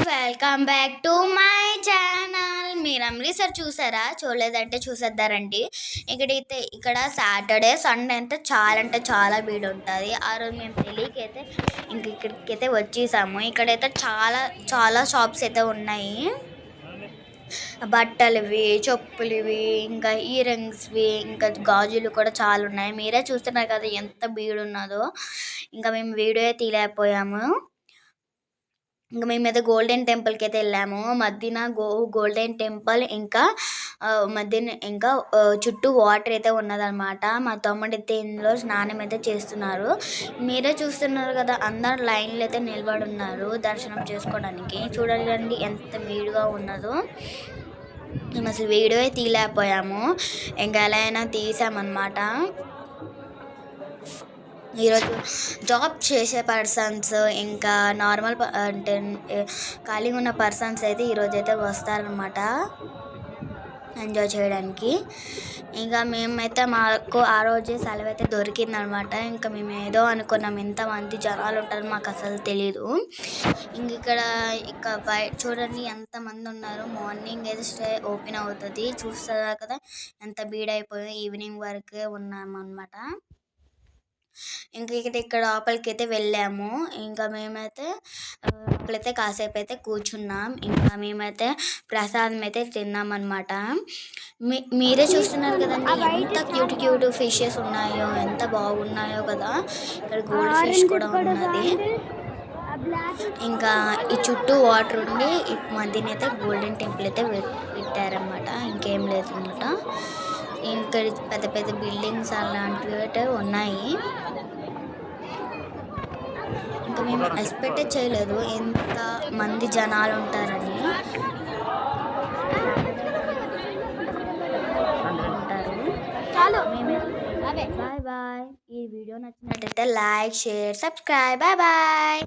Welcome back to my channel. మీరు అమృత్సర్ చూసారా? చూడలేదంటే చూసేద్దారండి. ఇక్కడ సాటర్డే సండే అంటే చాలా భీడు ఉంటుంది. ఆ రోజు మేము పెళ్ళికైతే ఇక్కడికైతే వచ్చేసాము. ఇక్కడైతే చాలా చాలా షాప్స్ అయితే ఉన్నాయి. బట్టలువి, చెప్పులువి, ఇంకా ఇయర్ రింగ్స్వి, ఇంకా గాజులు కూడా చాలా ఉన్నాయి. మీరే చూస్తున్నారు కదా ఎంత భీడు ఉన్నదో. ఇంకా మేము వీడియో తీయలేకపోయాము. ఇంకా మేమైతే గోల్డెన్ టెంపుల్కి అయితే వెళ్ళాము. మధ్యన గోల్డెన్ టెంపుల్ ఇంకా చుట్టూ వాటర్ అయితే ఉన్నదన్నమాట. మా తమ్ముడు అయితే ఇందులో స్నానం అయితే చేస్తున్నారు. మీరే చూస్తున్నారు కదా, అందరు లైన్లో అయితే నిలబడి ఉన్నారు దర్శనం చేసుకోవడానికి. చూడండి ఎంత వీడుగా ఉన్నదో. మేము అసలు వీడియో తీయలేకపోయాము. ఇంకా ఎలా అయినా తీసామన్నమాట. ఈరోజు జాబ్ చేసే పర్సన్స్ ఇంకా నార్మల్ అంటే ఖాళీగా ఉన్న పర్సన్స్ అయితే ఈరోజు అయితే వస్తారనమాట ఎంజాయ్ చేయడానికి. ఇంకా మేమైతే మాకు ఆ రోజే సెలవు అయితే దొరికిందనమాట. ఇంకా మేము ఏదో అనుకున్నాం, ఇంతమంది జనాలు ఉంటారని మాకు అసలు తెలీదు. ఇక్కడ చూడండి ఎంతమంది ఉన్నారు. మార్నింగ్ అయితే స్టే ఓపెన్ అవుతుంది. చూస్తారా కదా ఎంత బీడైపోయి ఈవినింగ్ వరకే ఉన్నామన్నమాట. ఇక్కడ లోపలికి అయితే వెళ్ళాము. ఇంకా మేమైతే లోపలైతే కాసేపు అయితే కూర్చున్నాం. ఇంకా మేమైతే ప్రసాదం అయితే తిన్నాం అనమాట. మీరే చూస్తున్నారు కదండి ఎంత క్యూట్ ఫిషెస్ ఉన్నాయో, ఎంత బాగున్నాయో కదా. ఇక్కడ గోల్డ్ ఫిష్ కూడా ఉన్నది. ఇంకా ఈ చుట్టూ వాటర్ ఉండి మధ్యనైతే గోల్డెన్ టెంపుల్ అయితే పెట్టారనమాట. ఇంకేం లేదు అనమాట. ఇక్కడ పెద్ద పెద్ద బిల్డింగ్స్ అలాంటివి అయితే ఉన్నాయి. ఇంకా మేము ఎక్స్పెక్ట్ చేయలేదు ఎంత మంది జనాలు ఉంటారని. Bye bye. ఈ వీడియో నచ్చినట్టయితే like, share, subscribe. Bye bye.